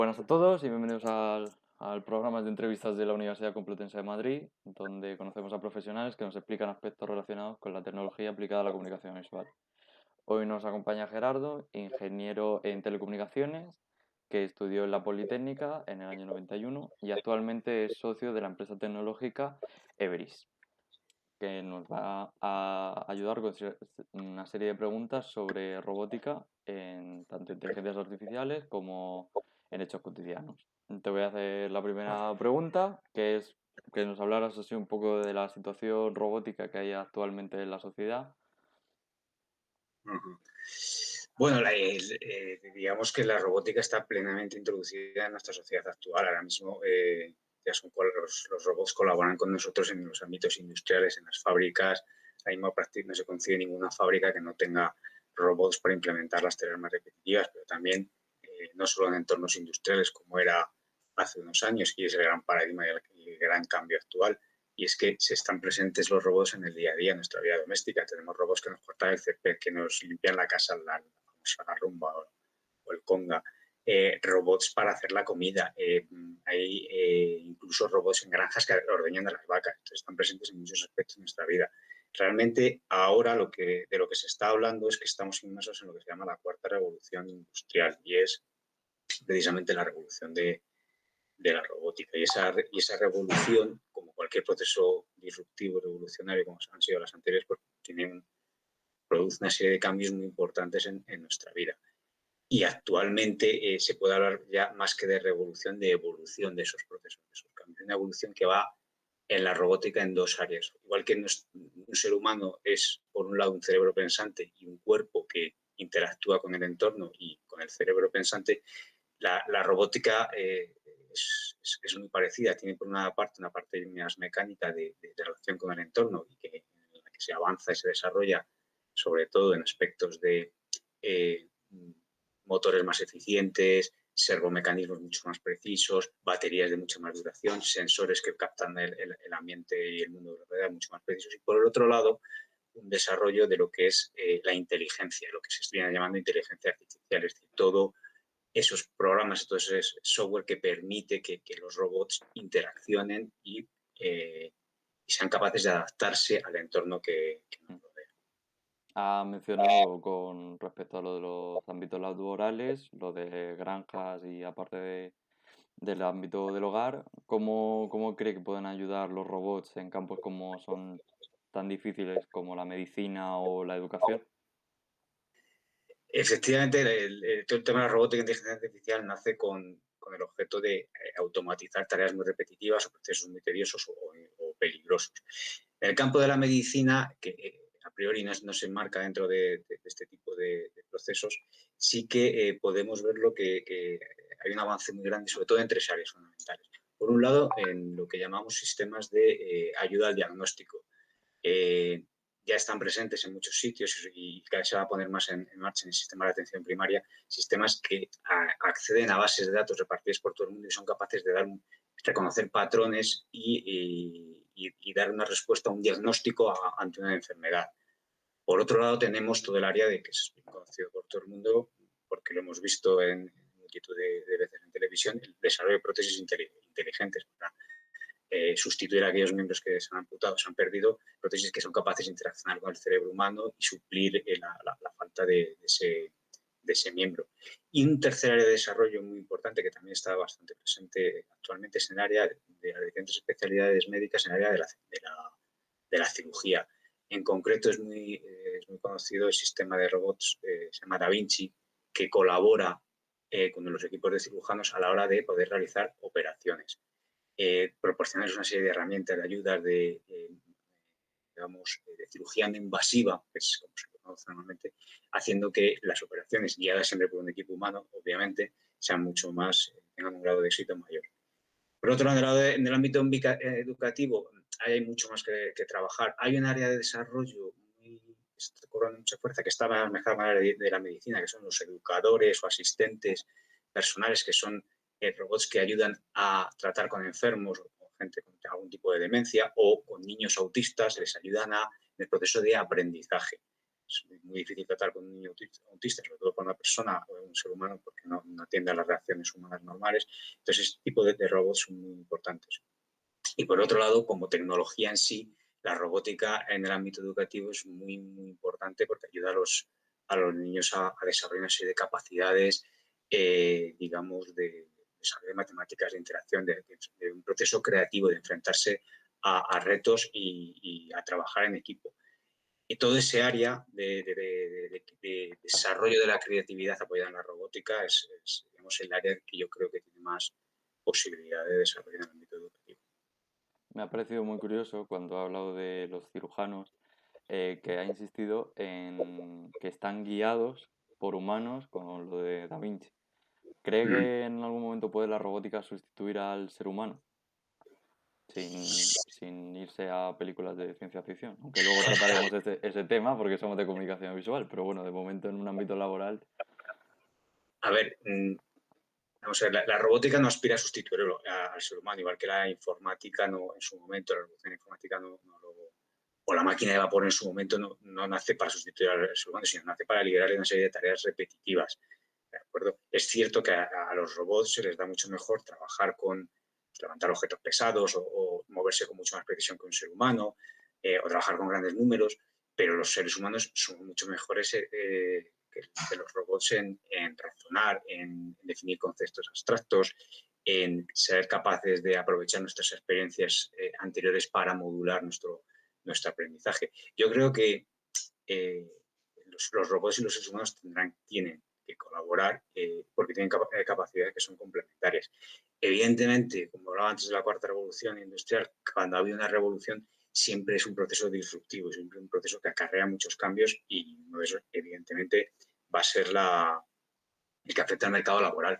Buenas a todos y bienvenidos al programa de entrevistas de la Universidad Complutense de Madrid, donde conocemos a profesionales que nos explican aspectos relacionados con la tecnología aplicada a la comunicación visual. Hoy nos acompaña Gerardo, ingeniero en telecomunicaciones, que estudió en la Politécnica en el año 91 y actualmente es socio de la empresa tecnológica Everis, que nos va a ayudar con una serie de preguntas sobre robótica en tanto inteligencias artificiales como en hechos cotidianos. Te voy a hacer la primera pregunta, que es que nos hablaras así un poco de la situación robótica que hay actualmente en la sociedad. Ujú. Bueno, digamos que la robótica está plenamente introducida en nuestra sociedad actual. Ahora mismo ya son los robots colaboran con nosotros en los ámbitos industriales, en las fábricas. Ahí mismo prácticamente no se concibe ninguna fábrica que no tenga robots para implementar las tareas más repetitivas, pero también no solo en entornos industriales como era hace unos años, y es el gran paradigma y el gran cambio actual, y es que se están presentes los robots en el día a día, en nuestra vida doméstica. Tenemos robots que nos cortan el césped, que nos limpian la casa, la famosa la rumba o el conga, robots para hacer la comida. Hay incluso robots en granjas que ordeñan de las vacas. Entonces, están presentes en muchos aspectos de nuestra vida. Realmente, ahora de lo que se está hablando es que estamos inmersos en lo que se llama la cuarta revolución industrial, y es precisamente la revolución de la robótica. Y esa revolución, como cualquier proceso disruptivo, revolucionario, como han sido las anteriores, pues produce una serie de cambios muy importantes en nuestra vida. Y actualmente se puede hablar ya más que de revolución, de evolución de esos procesos, de esos cambios. Una evolución que va en la robótica en dos áreas. Igual que un ser humano es, por un lado, un cerebro pensante y un cuerpo que interactúa con el entorno y con el cerebro pensante, la robótica es muy parecida. Tiene por una parte más mecánica de relación con el entorno y en la que se avanza y se desarrolla, sobre todo en aspectos de eh, motores más eficientes, servomecanismos mucho más precisos, baterías de mucha más duración, sensores que captan el ambiente y el mundo de la realidad mucho más precisos. Y por el otro lado, un desarrollo de lo que es la inteligencia, lo que se viene llamando inteligencia artificial, es decir, todo esos programas, todo ese software que permite que los robots interaccionen y sean capaces de adaptarse al entorno que nos rodea. Ha mencionado con respecto a lo de los ámbitos laborales, lo de granjas y aparte del ámbito del hogar, ¿cómo cree que pueden ayudar los robots en campos como son tan difíciles como la medicina o la educación? Efectivamente, todo el tema de la robótica e inteligencia artificial nace con el objeto de automatizar tareas muy repetitivas o procesos muy tediosos o peligrosos. En el campo de la medicina, que a priori no se enmarca dentro de este tipo de procesos, sí que podemos verlo que hay un avance muy grande, sobre todo en tres áreas fundamentales. Por un lado, en lo que llamamos sistemas de ayuda al diagnóstico. Eh, ya están presentes en muchos sitios y cada vez se va a poner más en marcha en el sistema de atención primaria, sistemas que acceden a bases de datos repartidas por todo el mundo y son capaces de reconocer patrones y dar una respuesta, un diagnóstico ante una enfermedad. Por otro lado, tenemos todo el área de que es bien conocido por todo el mundo, porque lo hemos visto en multitud de veces en televisión, el desarrollo de prótesis inteligentes para sustituir a aquellos miembros que se han amputado, se han perdido, prótesis que son capaces de interaccionar con el cerebro humano y suplir la falta de ese miembro. Y un tercer área de desarrollo muy importante que también está bastante presente actualmente es en el área de las diferentes especialidades médicas, en el área de la cirugía. En concreto es muy conocido el sistema de robots, se llama Da Vinci, que colabora con los equipos de cirujanos a la hora de poder realizar operaciones. Proporcionarles una serie de herramientas, de ayudas, de cirugía no invasiva, que es como se conoce normalmente, haciendo que las operaciones guiadas siempre por un equipo humano, obviamente, sean mucho más, tengan un grado de éxito mayor. Por otro lado, en el ámbito educativo, hay mucho más que trabajar. Hay un área de desarrollo que está cobrando mucha fuerza, que está mejor de la medicina, que son los educadores o asistentes personales, que son robots que ayudan a tratar con enfermos o con gente con algún tipo de demencia o con niños autistas, les ayudan en el proceso de aprendizaje. es muy difícil tratar con un niño autista, sobre todo con una persona o un ser humano, porque no atiende a las reacciones humanas normales. Entonces, este tipo de robots son muy importantes. Y por otro lado, como tecnología en sí, la robótica en el ámbito educativo es muy, muy importante porque ayuda a los niños a desarrollar una serie de capacidades, digamos, de desarrollo de matemáticas, de interacción, de un proceso creativo, de enfrentarse a retos y a trabajar en equipo. Y todo ese área de desarrollo de la creatividad apoyada en la robótica es, digamos, el área que yo creo que tiene más posibilidad de desarrollo en el ámbito educativo. Me ha parecido muy curioso cuando ha hablado de los cirujanos, que ha insistido en que están guiados por humanos con lo de Da Vinci. ¿Cree Mm. que en algún momento puede la robótica sustituir al ser humano? Sin irse a películas de ciencia ficción. Aunque luego trataremos ese tema porque somos de comunicación visual, pero bueno, de momento en un ámbito laboral. A ver, vamos a ver, la robótica no aspira a sustituir al ser humano, igual que la informática no, en su momento, la revolución informática o la máquina de vapor en su momento no nace para sustituir al ser humano, sino nace para liberarle una serie de tareas repetitivas. ¿De acuerdo? Es cierto que a los robots se les da mucho mejor trabajar con levantar objetos pesados o moverse con mucha más precisión que un ser humano, o trabajar con grandes números, pero los seres humanos son mucho mejores que los robots en razonar, en definir conceptos abstractos, en ser capaces de aprovechar nuestras experiencias anteriores para modular nuestro aprendizaje. Yo creo que eh, los robots y los seres humanos tienen que colaborar porque tienen capacidades que son complementarias. Evidentemente, como hablaba antes de la cuarta revolución industrial, cuando había una revolución siempre es un proceso disruptivo, siempre un proceso que acarrea muchos cambios y uno de esos, evidentemente, va a ser el que afecta al mercado laboral.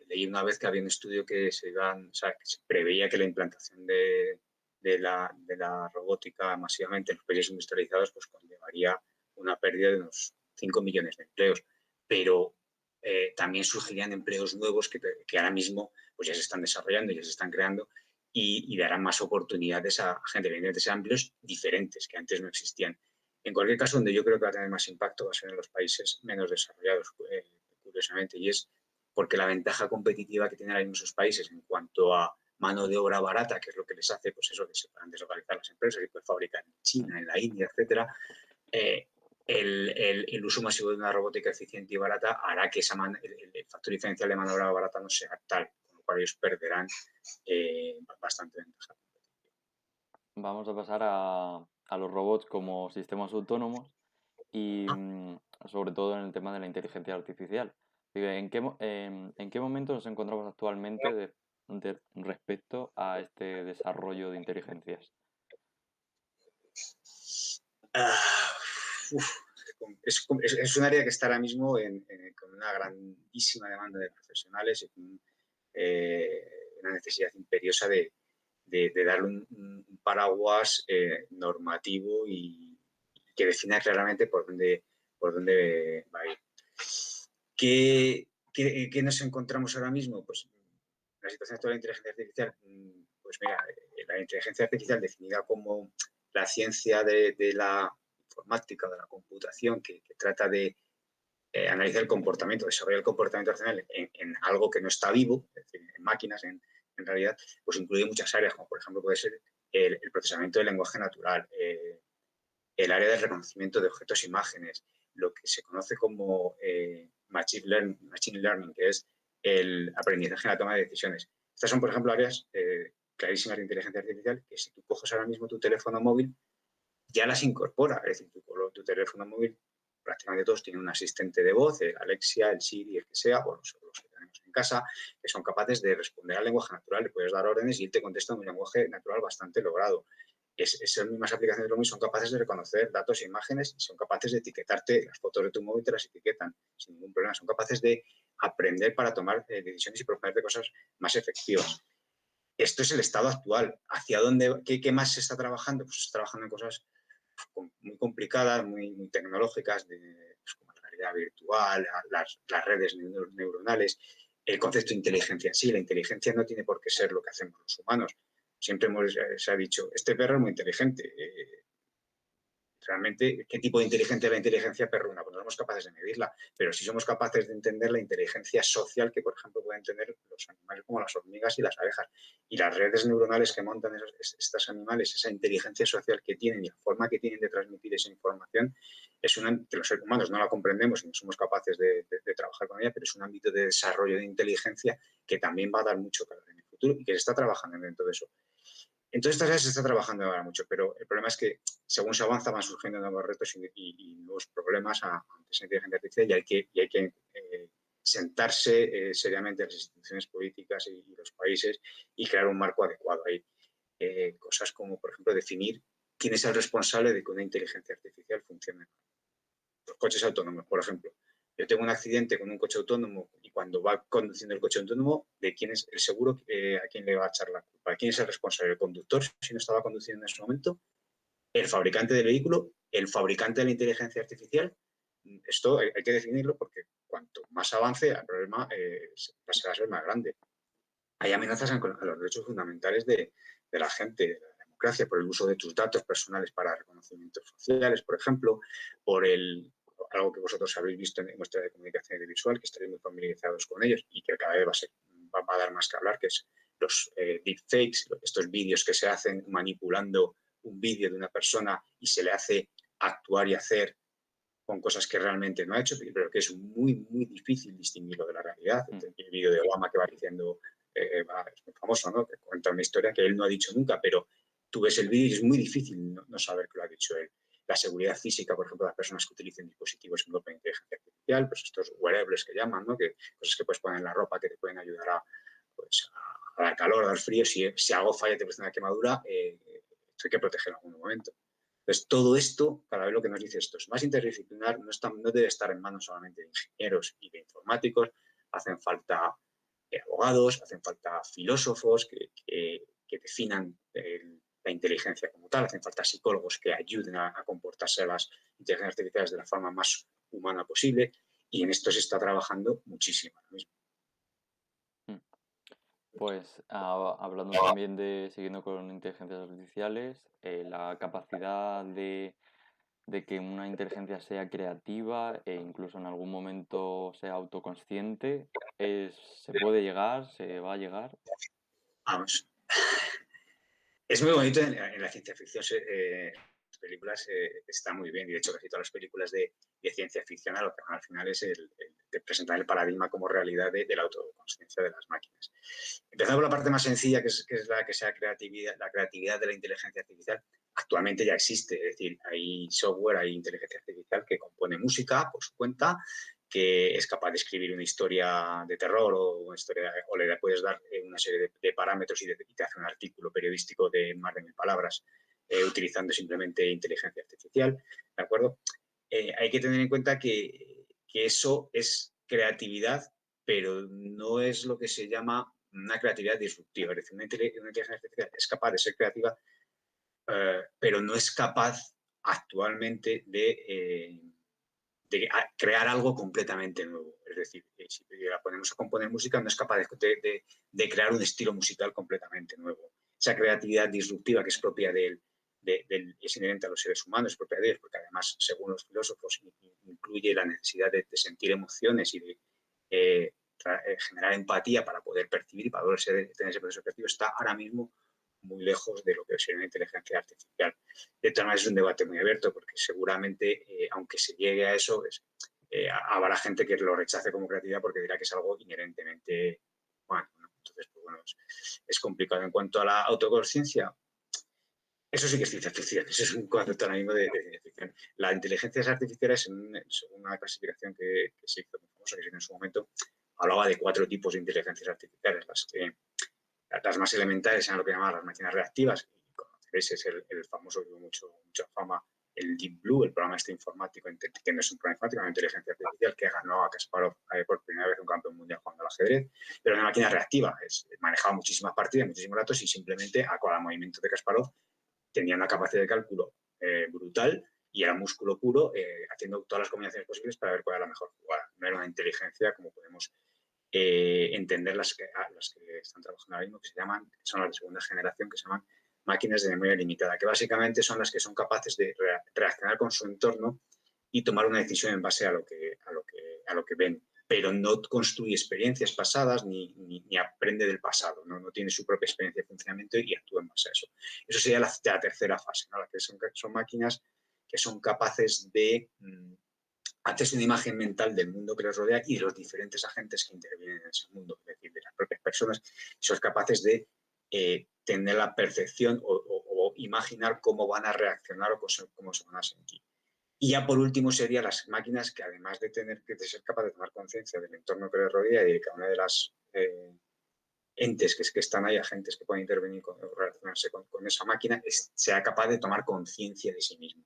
Leí una vez que había un estudio que que se preveía que la implantación de la robótica masivamente en los países industrializados pues conllevaría una pérdida de unos 5 millones de empleos. Pero también surgirían empleos nuevos que ahora mismo pues ya se están desarrollando, ya se están creando y darán más oportunidades a gente, evidentemente sean empleos diferentes que antes no existían. En cualquier caso, donde yo creo que va a tener más impacto va a ser en los países menos desarrollados, curiosamente, y es porque la ventaja competitiva que tienen ahí esos países en cuanto a mano de obra barata, que es lo que les hace, pues eso, que se puedan deslocalizar las empresas y poder fabricar en China, en la India, etcétera, eh, el uso masivo de una robótica eficiente y barata hará que el factor diferencial de mano de obra barata no sea tal, con lo cual ellos perderán bastante ventaja. Vamos a pasar a los robots como sistemas autónomos y sobre todo en el tema de la inteligencia artificial. ¿En qué momento nos encontramos actualmente respecto a este desarrollo de inteligencias? Ah, uf, es un área que está ahora mismo con una grandísima demanda de profesionales y con una necesidad imperiosa de darle un paraguas normativo y que defina claramente por dónde va a ir. ¿Qué nos encontramos ahora mismo? Pues la situación actual de la inteligencia artificial, pues mira, la inteligencia artificial definida como la ciencia de la informática, de la computación, que trata de analizar el comportamiento, desarrollar el comportamiento racional en algo que no está vivo, es decir, en máquinas, en realidad, pues incluye muchas áreas, como por ejemplo puede ser el procesamiento del lenguaje natural, el área del reconocimiento de objetos e imágenes, lo que se conoce como machine learning, que es el aprendizaje en la toma de decisiones. Estas son, por ejemplo, áreas clarísimas de inteligencia artificial que si tú coges ahora mismo tu teléfono móvil, ya las incorpora. Es decir, tu teléfono móvil, prácticamente todos tienen un asistente de voz, el Alexia, el Siri, el que sea, o los que tenemos en casa, que son capaces de responder al lenguaje natural. Le puedes dar órdenes y él te contesta en un lenguaje natural bastante logrado. Esas mismas aplicaciones de móvil son capaces de reconocer datos e imágenes y son capaces de etiquetarte las fotos de tu móvil, te las etiquetan sin ningún problema. Son capaces de aprender para tomar decisiones y proponerte cosas más efectivas. Esto es el estado actual. ¿Hacia dónde, qué más se está trabajando? Pues se está trabajando en cosas muy complicadas, muy tecnológicas, pues como la realidad virtual, las redes neuronales, el concepto de inteligencia en sí. La inteligencia no tiene por qué ser lo que hacemos los humanos. Siempre se ha dicho, este perro es muy inteligente. realmente, ¿qué tipo de inteligencia es la inteligencia perruna? Pues no somos capaces de medirla, pero sí somos capaces de entender la inteligencia social que, por ejemplo, pueden tener los animales como las hormigas y las abejas. Y las redes neuronales que montan estos animales, esa inteligencia social que tienen y la forma que tienen de transmitir esa información, es una que los seres humanos no la comprendemos y no somos capaces de trabajar con ella, pero es un ámbito de desarrollo de inteligencia que también va a dar mucho calor en el futuro y que se está trabajando dentro de eso. En todas estas áreas se está trabajando ahora mucho, pero el problema es que según se avanza van surgiendo nuevos retos y nuevos problemas ante esa inteligencia artificial y hay que sentarse seriamente en las instituciones políticas y los países y crear un marco adecuado. Hay cosas como, por ejemplo, definir quién es el responsable de que una inteligencia artificial funcione. Los coches autónomos, por ejemplo. Yo tengo un accidente con un coche autónomo y cuando va conduciendo el coche autónomo, ¿de quién es el seguro? ¿A quién le va a echar la culpa? ¿Quién es el responsable? ¿El conductor si no estaba conduciendo en ese momento? ¿El fabricante del vehículo? ¿El fabricante de la inteligencia artificial? Esto hay que definirlo porque cuanto más avance, el problema va a ser más grande. Hay amenazas a los derechos fundamentales de la gente, de la democracia, por el uso de tus datos personales para reconocimientos sociales, por ejemplo, por algo que vosotros habéis visto en vuestra de comunicación audiovisual, que estaréis muy familiarizados con ellos y que cada vez va a dar más que hablar, que es los deepfakes, estos vídeos que se hacen manipulando un vídeo de una persona y se le hace actuar y hacer con cosas que realmente no ha hecho, pero que es muy, muy difícil distinguirlo de la realidad. El vídeo de Obama que va diciendo, es muy famoso, ¿no? Que cuenta una historia que él no ha dicho nunca, pero tú ves el vídeo y es muy difícil no saber que lo ha dicho él. La seguridad física, por ejemplo, de las personas que utilicen dispositivos en inteligencia artificial, pues estos wearables que llaman, ¿no? Que cosas que puedes poner en la ropa que te pueden ayudar a dar calor, a dar frío. Si algo falla, te produce una quemadura, esto hay que protegerlo en algún momento. Entonces, todo esto, cada vez lo que nos dice esto es más interdisciplinar, no debe estar en manos solamente de ingenieros y de informáticos, hacen falta abogados, hacen falta filósofos que definan la inteligencia como tal, hacen falta psicólogos que ayuden a comportarse a las inteligencias artificiales de la forma más humana posible y en esto se está trabajando muchísimo ahora mismo. Pues hablando también siguiendo con inteligencias artificiales, la capacidad de que una inteligencia sea creativa e incluso en algún momento sea autoconsciente, ¿se puede llegar? ¿Se va a llegar? Vamos, es muy bonito en la ciencia ficción. Las películas está muy bien y de hecho casi todas las películas de ciencia ficción lo que van al final es de presentar el paradigma como realidad de la autoconsciencia de las máquinas. Empezando por la parte más sencilla, que es la que sea la creatividad de la inteligencia artificial. Actualmente ya existe, es decir, hay software, hay inteligencia artificial que compone música por su cuenta, que es capaz de escribir una historia de terror o le puedes dar una serie de parámetros y te hace un artículo periodístico de más de 1000 palabras utilizando simplemente inteligencia artificial, ¿de acuerdo? Hay que tener en cuenta que eso es creatividad, pero no es lo que se llama una creatividad disruptiva. Es decir, una inteligencia artificial es capaz de ser creativa, pero no es capaz actualmente de crear algo completamente nuevo. Es decir, si la ponemos a componer música, no es capaz de crear un estilo musical completamente nuevo. Esa creatividad disruptiva que es propia es inherente a los seres humanos, es propia de ellos, porque además, según los filósofos, incluye la necesidad de sentir emociones y de generar empatía para poder percibir y para poder tener ese proceso creativo, está ahora mismo muy lejos de lo que sería una inteligencia artificial. De todas maneras, es un debate muy abierto porque seguramente, aunque se llegue a eso, habrá gente que lo rechace como creatividad porque dirá que es algo inherentemente humano, ¿no? Entonces, pues bueno, es complicado. En cuanto a la autoconsciencia, eso sí que es ciencia ficción, eso es un concepto ahora mismo de ciencia ficción. La inteligencia artificial es según una clasificación que se hizo muy famosa, que se hizo en su momento, hablaba de 4 tipos de inteligencias artificiales, las más elementales eran lo que llamaban las máquinas reactivas, y conoceréis, es el famoso que tuvo mucha fama, el Deep Blue, el programa este informático, que no es un programa informático, es una inteligencia artificial que ganó a Kasparov por primera vez un campeón mundial jugando al ajedrez, pero una máquina reactiva, manejaba muchísimas partidas, muchísimos datos y simplemente a cada movimiento de Kasparov tenía una capacidad de cálculo brutal y era músculo puro, haciendo todas las combinaciones posibles para ver cuál era la mejor jugada. No era una inteligencia como podemos entender las que están trabajando ahora mismo, que son las de segunda generación, que se llaman máquinas de memoria limitada, que básicamente son las que son capaces de reaccionar con su entorno y tomar una decisión en base a lo que ven, pero no construye experiencias pasadas ni aprende del pasado, ¿no? No tiene su propia experiencia de funcionamiento y actúa en base a eso. Eso sería la tercera fase, ¿no? La que son máquinas que son capaces de hacerse una imagen mental del mundo que les rodea y de los diferentes agentes que intervienen en ese mundo, es decir, de las propias personas, son capaces de tener la percepción o imaginar cómo van a reaccionar o cómo se van a sentir. Y ya por último serían las máquinas que además de ser capaces de tomar conciencia del entorno que les rodea y de cada una de las entes que están ahí, agentes que pueden intervenir o relacionarse con esa máquina, sea capaz de tomar conciencia de sí mismo.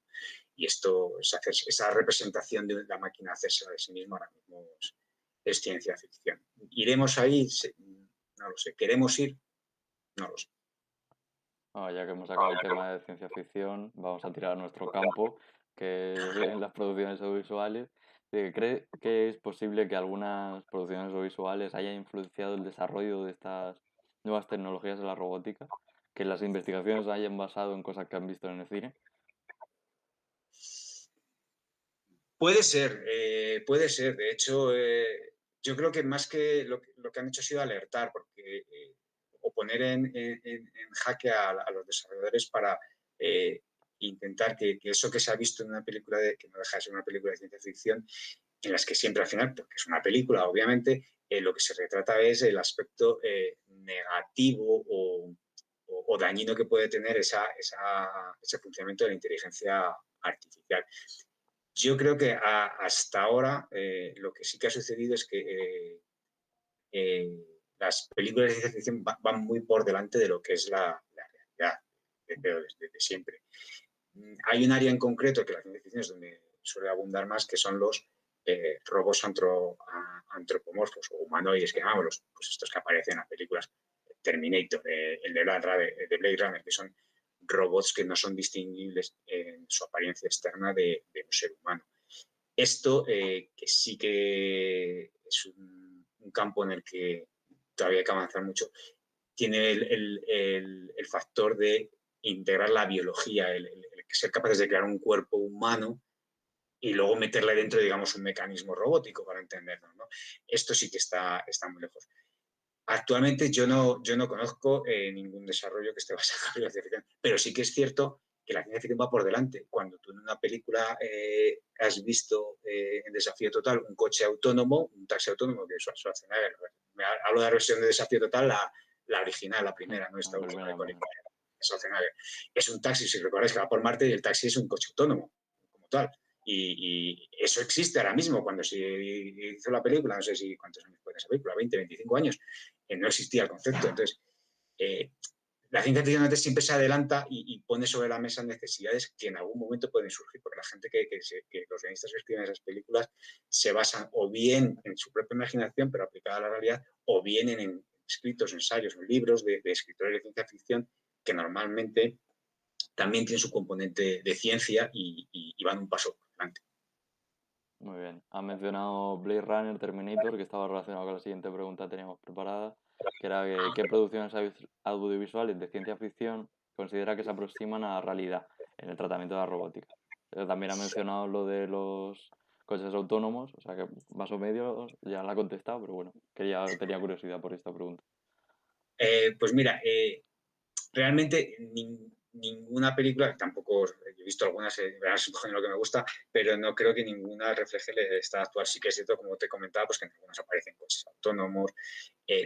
Y esto, esa representación de la máquina hacerse de sí mismo ahora mismo es ciencia ficción. ¿Iremos ahí? No lo sé. ¿Queremos ir? No lo sé. Ya que hemos sacado el tema de ciencia ficción, vamos a tirar a nuestro campo, que es en las producciones audiovisuales. ¿Cree que es posible que algunas producciones audiovisuales hayan influenciado el desarrollo de estas nuevas tecnologías de la robótica? ¿Que las investigaciones se hayan basado en cosas que han visto en el cine? Puede ser, puede ser. De hecho, yo creo que más que lo que han hecho ha sido alertar, porque o poner en jaque a los desarrolladores para intentar que eso que se ha visto en una película, que no deja de ser una película de ciencia ficción, en las que siempre al final, porque es una película, obviamente, lo que se retrata es el aspecto negativo o dañino que puede tener ese funcionamiento de la inteligencia artificial. Yo creo que hasta ahora lo que sí que ha sucedido es que las películas de ciencia ficción van muy por delante de lo que es la realidad, desde siempre. Hay un área en concreto que la ciencia ficción es donde suele abundar más, que son los robots antropomorfos o humanoides, que llamamos pues estos que aparecen en las películas Terminator, el de Blade Runner, que son robots que no son distinguibles en su apariencia externa de un ser humano. Esto, que sí que es un campo en el que todavía hay que avanzar mucho, tiene el factor de integrar la biología, el ser capaces de crear un cuerpo humano y luego meterle dentro, digamos, un mecanismo robótico para entenderlo, ¿no? Esto sí que está muy lejos. Actualmente yo no conozco ningún desarrollo que esté basado en la ciencia ficción, pero sí que es cierto que la ciencia ficción va por delante. Cuando tú en una película has visto en Desafío Total un coche autónomo, un taxi autónomo, que es Schwarzenegger, hablo de la versión de Desafío Total, la original, la primera, no esta última de Colin Schwarzenegger. Es un taxi, si recordáis, que va por Marte y el taxi es un coche autónomo, como tal. Y eso existe ahora mismo. Cuando se hizo la película, no sé si cuántos años fue esa película, 20, 25 años, no existía el concepto. Entonces, la ciencia ficción siempre se adelanta y pone sobre la mesa necesidades que en algún momento pueden surgir, porque la gente que los guionistas que escriben esas películas se basan o bien en su propia imaginación, pero aplicada a la realidad, o bien en escritos, ensayos o libros de escritores de ciencia ficción que normalmente también tienen su componente de ciencia y van un paso por delante. Muy bien. Ha mencionado Blade Runner, Terminator, que estaba relacionado con la siguiente pregunta que teníamos preparada, que era qué producciones audiovisuales de ciencia ficción considera que se aproximan a la realidad en el tratamiento de la robótica. También ha mencionado lo de los coches autónomos, o sea que más o menos ya la ha contestado, pero bueno, tenía curiosidad por esta pregunta. Pues mira, realmente ninguna película, tampoco he visto algunas, verás lo que me gusta, pero no creo que ninguna refleje el estado actual. Sí que es cierto, como te comentaba, pues que en algunas aparecen coches autónomos,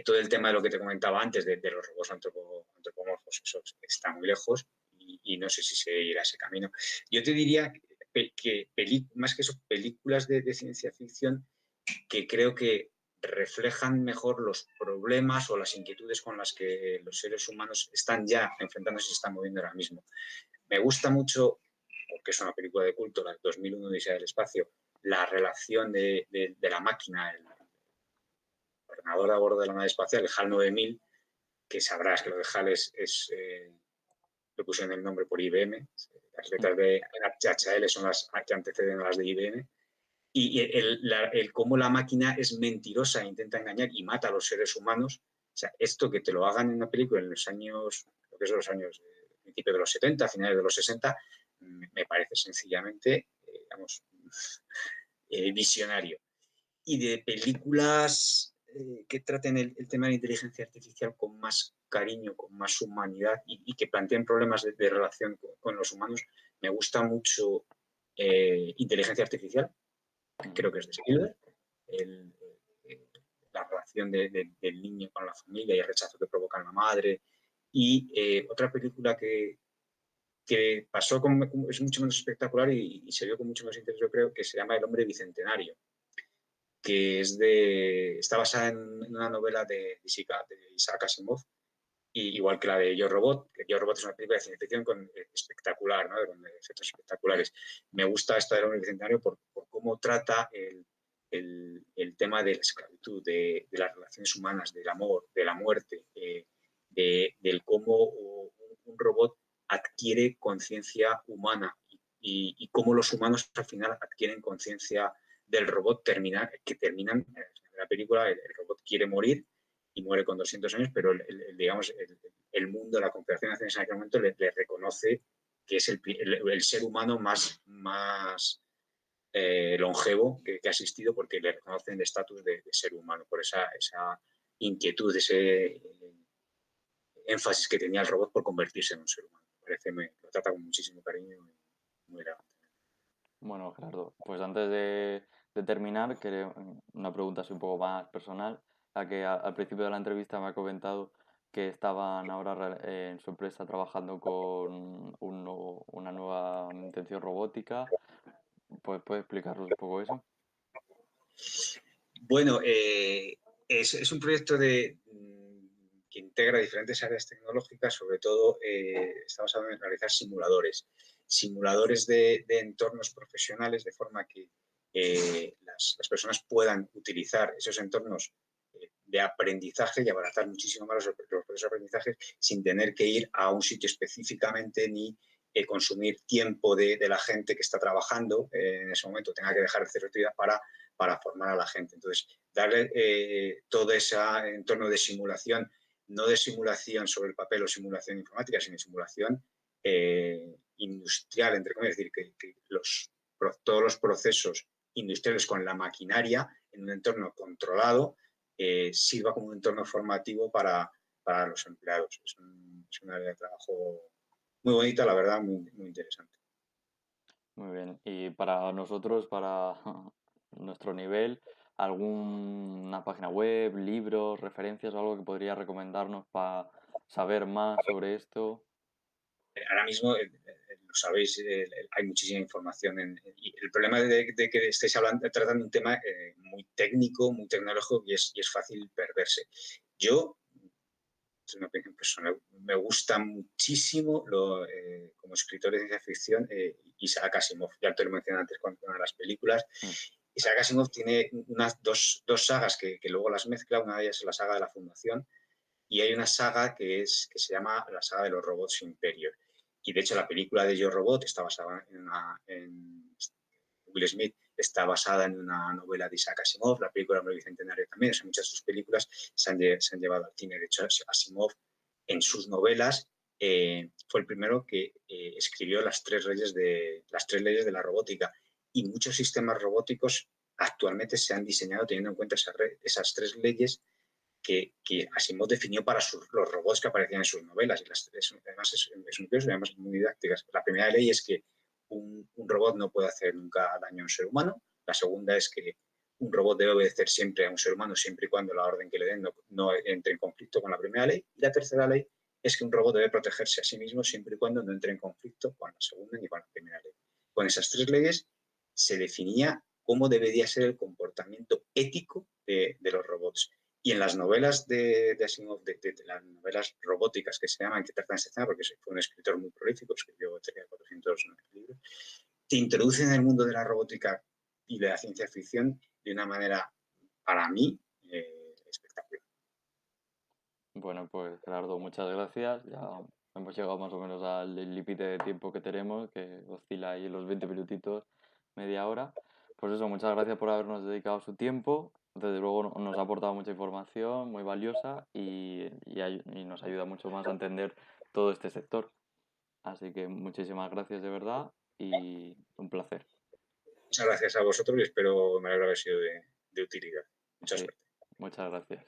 todo el tema de lo que te comentaba antes de los robots antropomorfos, eso está muy lejos y no sé si se irá ese camino. Yo te diría que más que eso, películas de ciencia ficción que creo que reflejan mejor los problemas o las inquietudes con las que los seres humanos están ya enfrentándose y se están moviendo ahora mismo. Me gusta mucho, porque es una película de culto, la 2001 Odisea del Espacio, la relación de la máquina, el ordenador a bordo de la nave espacial, el HAL 9000, que sabrás que lo de HAL le pusieron el nombre por IBM, las letras de HL son las que anteceden a las de IBM, y cómo la máquina es mentirosa, intenta engañar y mata a los seres humanos. O sea, esto que te lo hagan en una película en los años, lo que son los años principios de los 70, finales de los 60, me parece sencillamente, visionario. Y de películas que traten el tema de la inteligencia artificial con más cariño, con más humanidad y que planteen problemas de relación con los humanos, me gusta mucho Inteligencia Artificial, creo que es de Spielberg, la relación del niño con la familia y el rechazo que provoca en la madre. Y otra película que pasó es mucho menos espectacular y se vio con mucho más interés, yo creo, que se llama El hombre bicentenario, que está basada en una novela de Isaac Asimov, y igual que la de Yo Robot, que Yo Robot es una película de ciencia ficción espectacular, ¿no? Con efectos espectaculares. Me gusta esta del hombre bicentenario por cómo trata el tema de la esclavitud, de las relaciones humanas, del amor, de la muerte, del cómo un robot adquiere conciencia humana y cómo los humanos al final adquieren conciencia del robot, que terminan en la película, el robot quiere morir y muere con 200 años, pero digamos, el mundo, la Confederación de Naciones en aquel momento le reconoce que es el ser humano más longevo que ha existido, porque le reconocen el estatus de ser humano, por esa inquietud, ese énfasis que tenía el robot por convertirse en un ser humano. Lo trata con muchísimo cariño y muy grande. Bueno, Gerardo, pues antes de terminar, una pregunta así un poco más personal, la que al principio de la entrevista me ha comentado que estaban ahora en su empresa trabajando con una nueva intención robótica. Pues, ¿puede explicarnos un poco eso? Bueno, es un proyecto que integra diferentes áreas tecnológicas, sobre todo está basado en realizar simuladores de entornos profesionales, de forma que las personas puedan utilizar esos entornos de aprendizaje y abaratar muchísimo más los procesos de aprendizaje sin tener que ir a un sitio específicamente ni consumir tiempo de la gente que está trabajando en ese momento, tenga que dejar de hacer actividad para formar a la gente. Entonces, darle todo ese entorno de simulación, no de simulación sobre el papel o simulación informática, sino simulación industrial, entre comillas, es decir, que todos los procesos industriales con la maquinaria en un entorno controlado sirva como un entorno formativo para los empleados. Es una área de trabajo muy bonita, la verdad, muy, muy interesante. Muy bien. Y para nosotros, para nuestro nivel, ¿alguna página web, libros, referencias o algo que podría recomendarnos para saber más sobre esto? Ahora mismo, lo sabéis, hay muchísima información. Y el problema de que estéis tratando un tema muy técnico, muy tecnológico y es fácil perderse. Yo, es una opinión personal, me gusta muchísimo como escritor de ciencia ficción Isaac Asimov. Ya te lo mencioné antes con una de las películas. Mm. Isaac Asimov tiene unas dos sagas que luego las mezcla. Una de ellas es la saga de la Fundación, y hay una saga que se llama la saga de los robots Imperior. Y de hecho la película de Yo Robot está basada en Will Smith, está basada en una novela de Isaac Asimov, la película del Bicentenario también. O sea, muchas de sus películas se han llevado al cine. De hecho, Asimov en sus novelas fue el primero que escribió las tres leyes de la robótica, y muchos sistemas robóticos actualmente se han diseñado teniendo en cuenta esas tres leyes que Asimov definió para los robots que aparecían en sus novelas. Y además es un curioso y además muy didácticas. La primera ley es que un robot no puede hacer nunca daño a un ser humano. La segunda es que un robot debe obedecer siempre a un ser humano, siempre y cuando la orden que le den no entre en conflicto con la primera ley. Y la tercera ley es que un robot debe protegerse a sí mismo siempre y cuando no entre en conflicto con la segunda ni con la primera ley. Con esas tres leyes se definía cómo debería ser el comportamiento ético de los robots. Y en las novelas de Asimov, de las novelas robóticas que se llaman, que tratan este tema, porque fue un escritor muy prolífico, escribió cerca de 400 libros, te introducen en el mundo de la robótica y de la ciencia ficción de una manera, para mí, espectacular. Bueno, pues Gerardo, muchas gracias. Ya hemos llegado más o menos al límite de tiempo que tenemos, que oscila ahí los 20 minutitos, media hora. Pues eso, muchas gracias por habernos dedicado su tiempo. Desde luego nos ha aportado mucha información muy valiosa y nos ayuda mucho más a entender todo este sector. Así que muchísimas gracias de verdad y un placer. Muchas gracias a vosotros y espero me haya haber sido de utilidad. Mucha Sí, suerte. muchas gracias.